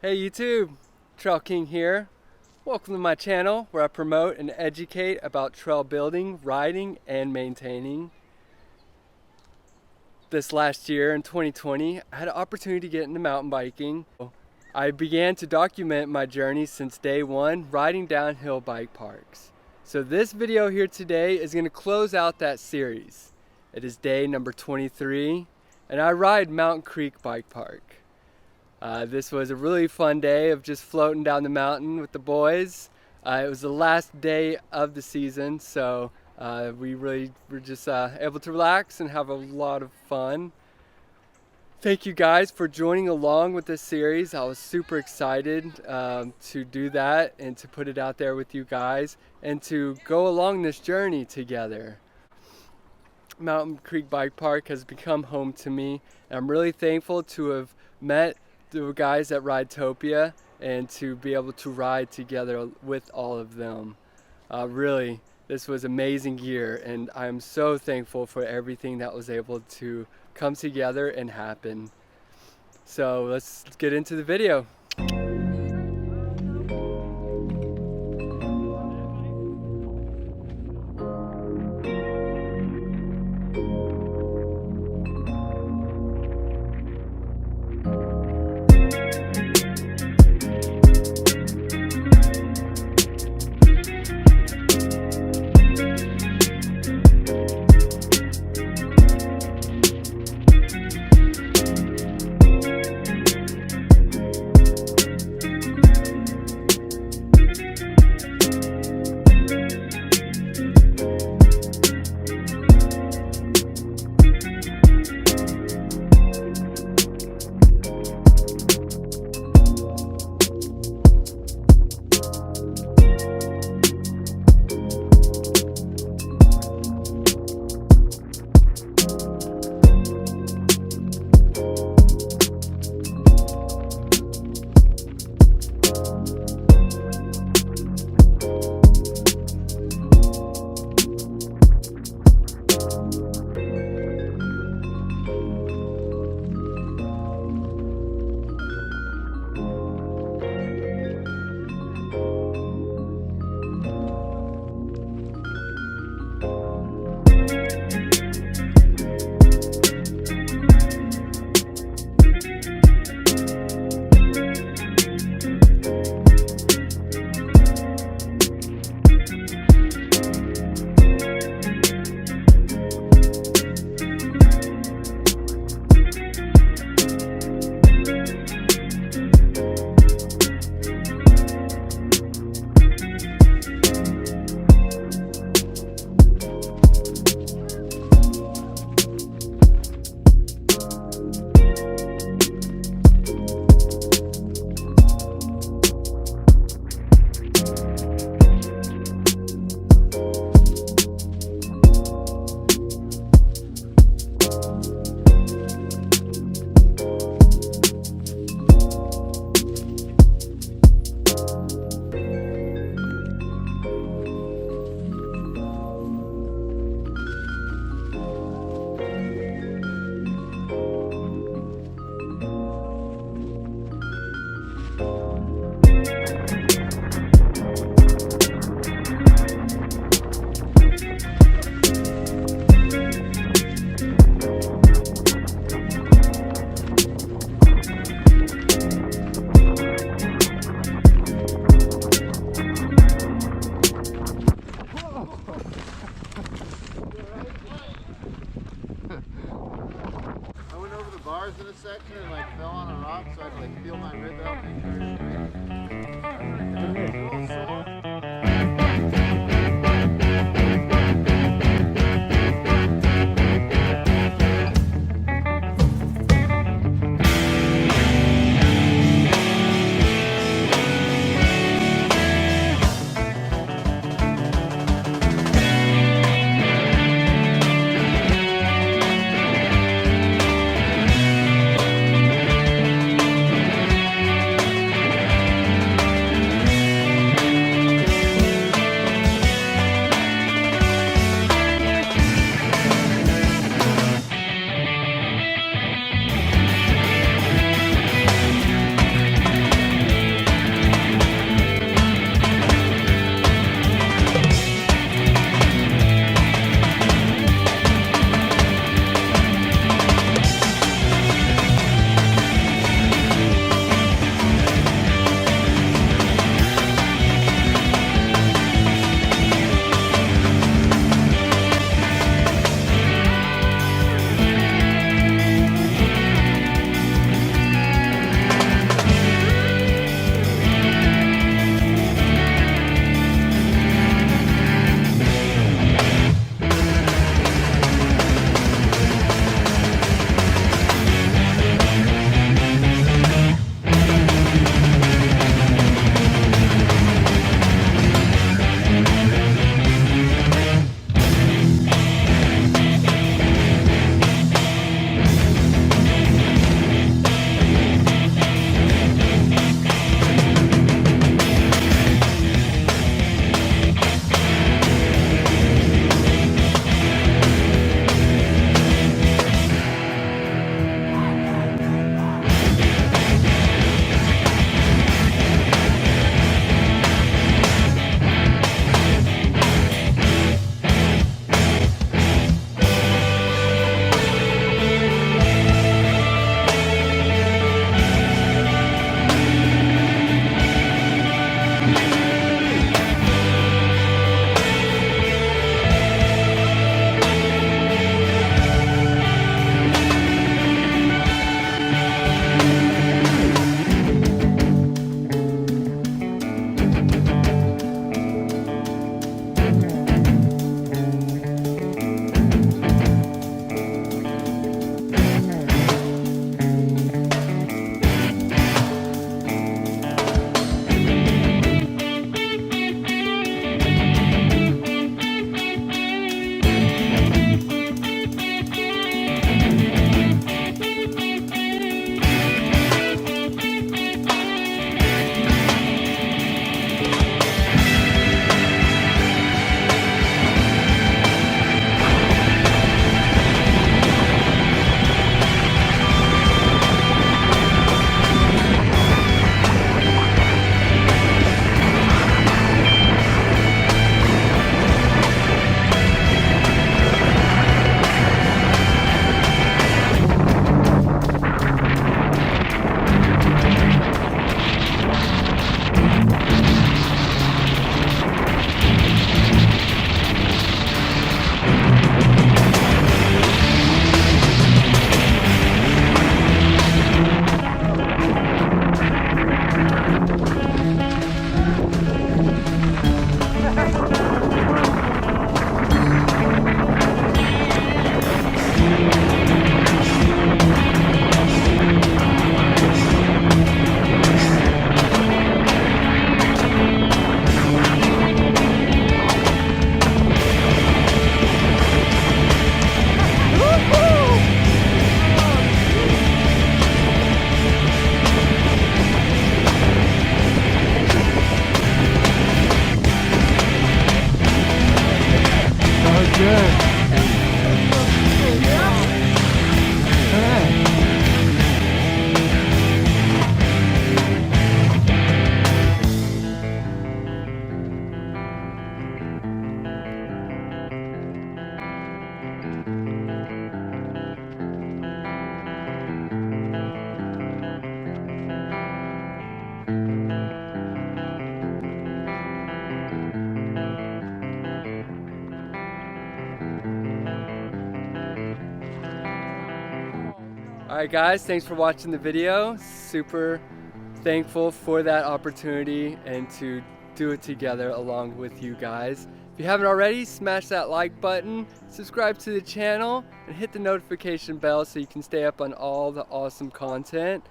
Hey YouTube, Trail King here. Welcome to my channel where I promote and educate about trail building, riding, and maintaining. This last year in 2020, I had an opportunity to get into mountain biking. I began to document my journey since day one, riding downhill bike parks. So this video here today is going to close out that series. It is day number 23, and I ride Mountain Creek Bike Park. This was a really fun day of just floating down the mountain with the boys. It was the last day of the season, so we really were just able to relax and have a lot of fun. Thank you guys for joining along with this series. I was super excited to do that and to put it out there with you guys and to go along this journey together. Mountain Creek Bike Park has become home to me, and I'm really thankful to have met the guys at Ridetopia and to be able to ride together with all of them. Really, this was an amazing year, and I'm so thankful for everything that was able to come together and happen. So let's get into the video. Bars in a section and like fell on a rock, so I had to like feel my rib out, make sure it was Alright guys, thanks for watching the video. Super thankful for that opportunity and to do it together along with you guys. If you haven't already, smash that like button, subscribe to the channel, and hit the notification bell so you can stay up on all the awesome content.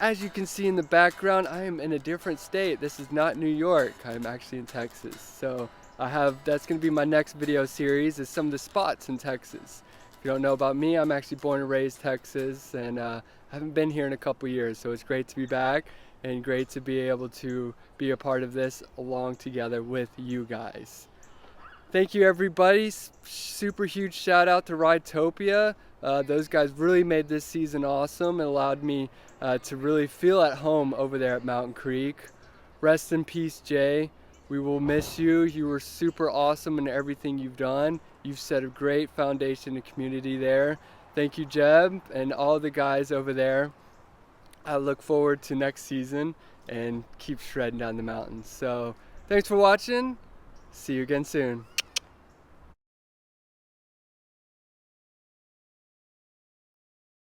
As you can see in the background, I am in a different state. This is not New York. I'm actually in Texas. So that's going to be my next video series, is some of the spots in Texas. If you don't know about me, I'm actually born and raised Texas, and I haven't been here in a couple years, so it's great to be back and great to be able to be a part of this along together with you guys. Thank you everybody. Super huge shout out to Ridetopia. Those guys really made this season awesome and allowed me to really feel at home over there at Mountain Creek. Rest in peace, Jay. We will miss you. You were super awesome in everything you've done. You've set a great foundation and community there. Thank you, Jeb, and all the guys over there. I look forward to next season and keep shredding down the mountains. So thanks for watching. See you again soon.